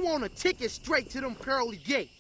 want a ticket straight to them pearly gates.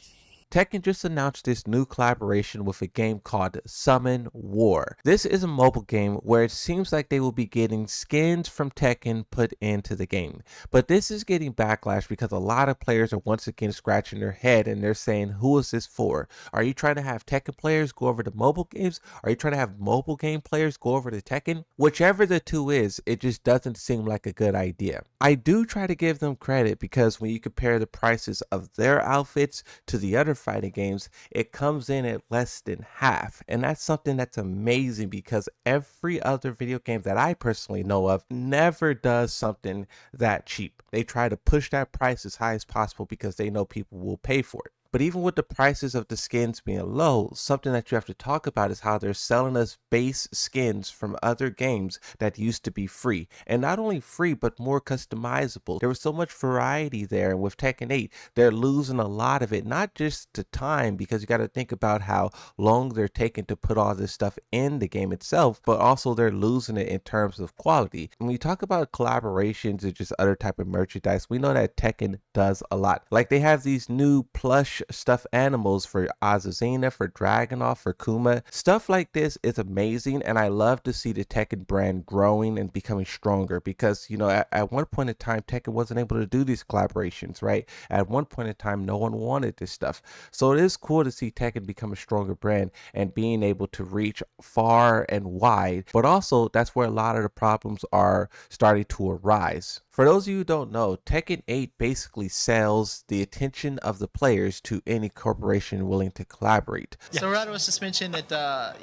Tekken just announced this new collaboration with a game called Summon War. This is a mobile game where it seems like they will be getting skins from Tekken put into the game. But this is getting backlash because a lot of players are once again scratching their head and they're saying, who is this for? Are you trying to have Tekken players go over to mobile games? Are you trying to have mobile game players go over to Tekken? Whichever the two is, it just doesn't seem like a good idea. I do try to give them credit because when you compare the prices of their outfits to the other fighting games, it comes in at less than half. And that's something that's amazing because every other video game that I personally know of never does something that cheap. They try to push that price as high as possible because they know people will pay for it. But even with the prices of the skins being low, something that you have to talk about is how they're selling us base skins from other games that used to be free. And not only free, but more customizable. There was so much variety there. And with Tekken 8, they're losing a lot of it. Not just the time, because you got to think about how long they're taking to put all this stuff in the game itself, but also they're losing it in terms of quality. When we talk about collaborations or just other type of merchandise, we know that Tekken does a lot. Like they have these new plush stuffed animals for Azazina, for Dragunov, for Kuma. Stuff like this is amazing, and I love to see the Tekken brand growing and becoming stronger because, you know, at one point in time, Tekken wasn't able to do these collaborations, right? At one point in time, no one wanted this stuff. So it is cool to see Tekken become a stronger brand and being able to reach far and wide, but also that's where a lot of the problems are starting to arise. For those of you who don't know, Tekken 8 basically sells the attention of the players to any corporation willing to collaborate. So Rado was just mentioned that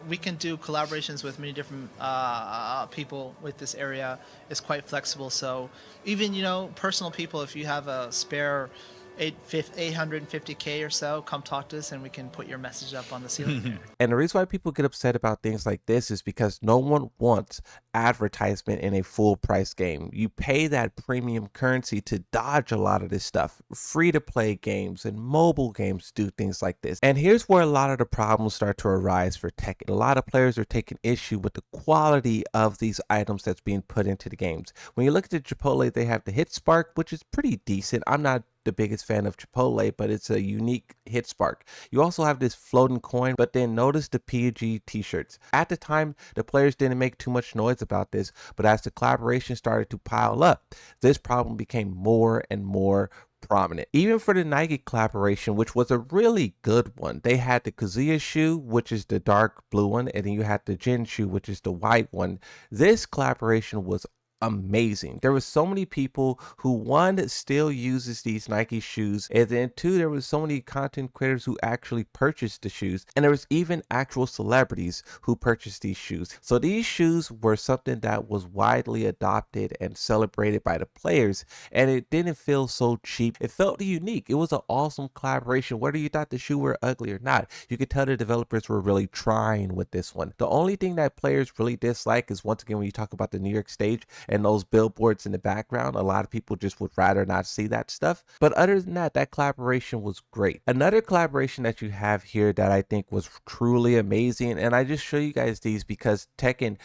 we can do collaborations with many different people with this area. It's quite flexible. So even personal people, if you have a spare 850K or so, come talk to us and we can put your message up on the ceiling there. And the reason why people get upset about things like this is because no one wants advertisement in a full price game. You pay that premium currency to dodge a lot of this stuff. Free to play games and mobile games do things like this. And here's where a lot of the problems start to arise for Tekken. A lot of players are taking issue with the quality of these items that's being put into the games. When you look at the Chipotle, they have the Hit Spark, which is pretty decent. I'm not the biggest fan of Chipotle, but it's a unique hit spark. You also have this floating coin, but then notice the PG t-shirts. At the time, the players didn't make too much noise about this, but as the collaboration started to pile up, this problem became more and more prominent. Even for the Nike collaboration, which was a really good one, they had the Kazuya shoe, which is the dark blue one, and then you had the Jin shoe, which is the white one. This collaboration was amazing. There was so many people who, one, still uses these Nike shoes, and then two, there was so many content creators who actually purchased the shoes, and there was even actual celebrities who purchased these shoes. So these shoes were something that was widely adopted and celebrated by the players, and it didn't feel so cheap. It felt unique. It was an awesome collaboration. Whether you thought the shoe were ugly or not, you could tell the developers were really trying with this one. The only thing that players really dislike is, once again, when you talk about the New York stage and those billboards in the background, a lot of people just would rather not see that stuff. But other than that, that collaboration was great. Another collaboration that you have here that I think was truly amazing, and I just show you guys these because Tekken,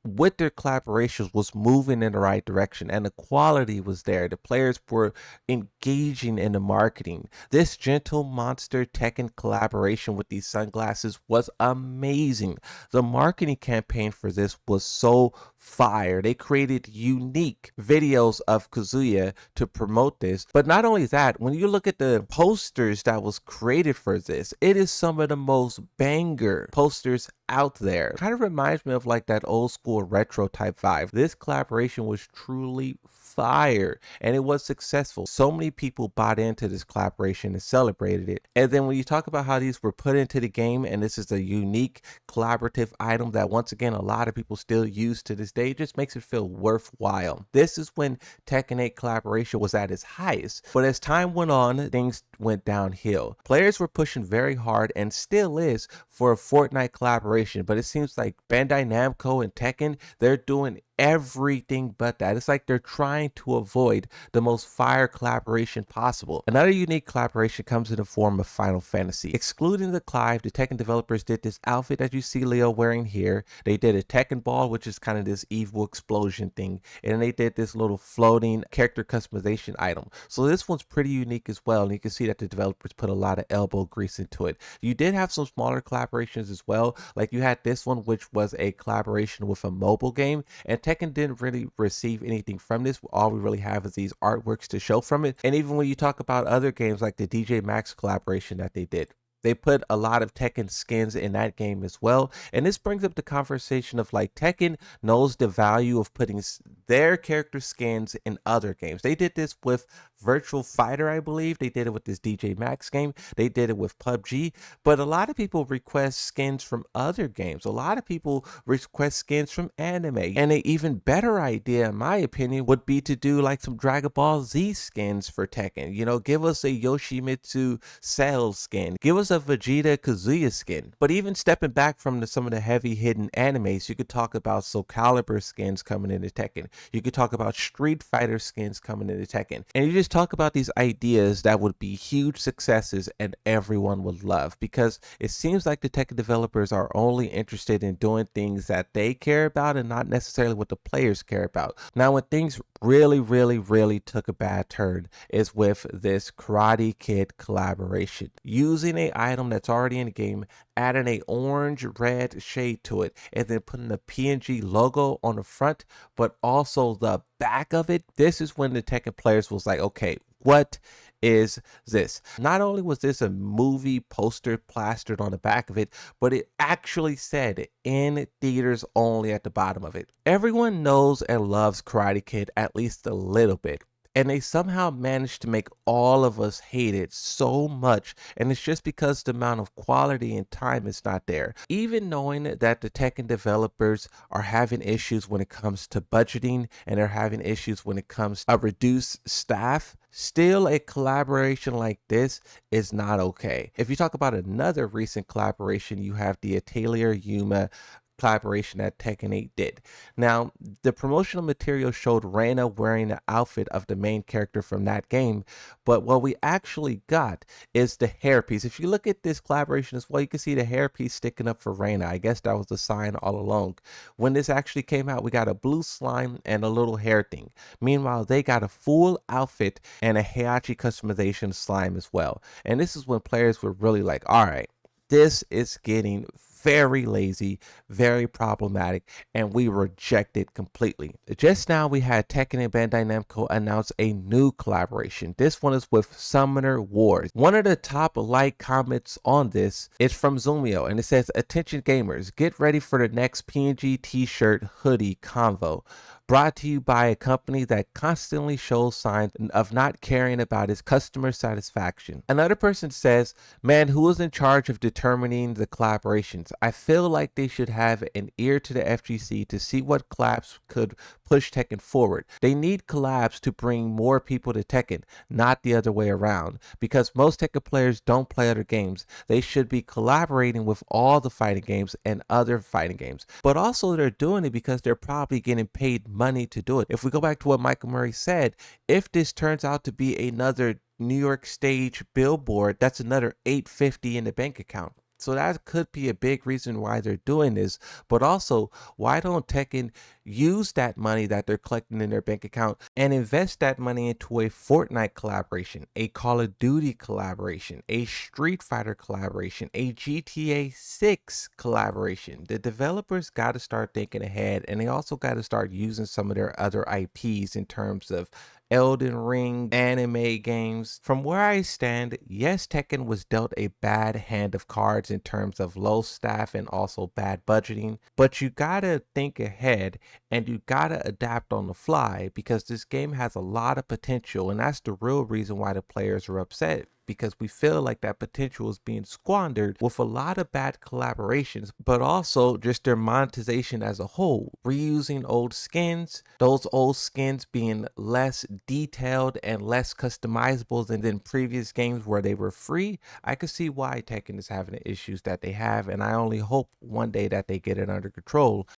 with their collaborations, was moving in the right direction and the quality was there. The players were engaging in the marketing. This Gentle Monster Tekken collaboration with these sunglasses was amazing. The marketing campaign for this was so fire. They created unique videos of Kazuya to promote this. But not only that, when you look at the posters that was created for this, it is some of the most banger posters out there. Kind of reminds me of like that old school retro type vibe. This collaboration was truly fire and it was successful. So many people bought into this collaboration and celebrated it. And then when you talk about how these were put into the game, and this is a unique collaborative item that, once again, a lot of people still use to this day, it just makes it feel worthwhile. This is when Tekken 8 collaboration was at its highest. But as time went on, things went downhill. Players were pushing very hard, and still is, for a Fortnite collaboration, but it seems like Bandai Namco and Tekken, they're doing everything but that. It's like they're trying to avoid the most fire collaboration possible. Another unique collaboration comes in the form of Final Fantasy. Excluding the Clive, the Tekken developers did this outfit that you see Leo wearing here. They did a Tekken ball, which is kind of this evil explosion thing, and they did this little floating character customization item. So this one's pretty unique as well, and you can see that the developers put a lot of elbow grease into it. You did have some smaller collaborations as well, like you had this one, which was a collaboration with a mobile game, and Tekken didn't really receive anything from this. All we really have is these artworks to show from it. And even when you talk about other games like the DJ Maxx collaboration that they did, they put a lot of Tekken skins in that game as well. And this brings up the conversation of like Tekken knows the value of putting their character skins in other games. They did this with Virtual Fighter, I believe. They did it with this DJ Maxx game. They did it with PUBG. But a lot of people request skins from other games. A lot of people request skins from anime. And an even better idea, in my opinion, would be to do like some Dragon Ball Z skins for Tekken. You know, give us a Yoshimitsu Cell skin. Give us a Vegeta Kazuya skin. But even stepping back from some of the heavy hidden animes, you could talk about Soul Calibur skins coming into Tekken. You could talk about Street Fighter skins coming into Tekken. And you just talk about these ideas that would be huge successes and everyone would love, because it seems like the Tekken developers are only interested in doing things that they care about and not necessarily what the players care about. Now, when things really took a bad turn is with this Karate Kid collaboration. Using an item that's already in the game, adding a orange red shade to it, and then putting the PNG logo on the front, but also the back of it. This is when the Tekken players was like, okay, what is this? Not only was this a movie poster plastered on the back of it, but it actually said in theaters only at the bottom of it. Everyone knows and loves Karate Kid at least a little bit, and they somehow managed to make all of us hate it so much, and it's just because the amount of quality and time is not there. Even knowing that the Tekken developers are having issues when it comes to budgeting, and they're having issues when it comes to a reduced staff, still a collaboration like this is not okay. If you talk about another recent collaboration, you have the Atelier Yuma collaboration that Tekken 8 did. Now, the promotional material showed Reina wearing the outfit of the main character from that game, but what we actually got is the hairpiece. If you look at this collaboration as well, you can see the hairpiece sticking up for Reina. I guess that was the sign all along. When this actually came out, we got a blue slime and a little hair thing. Meanwhile, they got a full outfit and a Heihachi customization slime as well. And this is when players were really like, all right, this is getting very lazy, very problematic, and we reject it completely. Just now, we had Tekken and Bandai Namco announce a new collaboration. This one is with Summoner Wars. One of the top like comments on this is from Zumio, and it says, "Attention gamers, get ready for the next PNG t-shirt hoodie convo. Brought to you by a company that constantly shows signs of not caring about its customer satisfaction." Another person says, "Man, who is in charge of determining the collaborations? I feel like they should have an ear to the FGC to see what collabs could push Tekken forward. They need collabs to bring more people to Tekken, not the other way around. Because most Tekken players don't play other games. They should be collaborating with all the fighting games and other fighting games. But also they're doing it because they're probably getting paid money to do it." If we go back to what Michael Murray said, if this turns out to be another New York stage billboard, that's another $850 in the bank account. So that could be a big reason why they're doing this. But also, why don't Tekken use that money that they're collecting in their bank account and invest that money into a Fortnite collaboration, a Call of Duty collaboration, a Street Fighter collaboration, a GTA 6 collaboration? The developers got to start thinking ahead, and they also got to start using some of their other IPs in terms of Elden Ring, anime games. From where I stand, yes, Tekken was dealt a bad hand of cards in terms of low staff and also bad budgeting, but you gotta think ahead and you gotta adapt on the fly, because this game has a lot of potential, and that's the real reason why the players are upset, because we feel like that potential is being squandered with a lot of bad collaborations, but also just their monetization as a whole. Reusing old skins, those old skins being less detailed and less customizable than previous games where they were free. I could see why Tekken is having the issues that they have, and I only hope one day that they get it under control.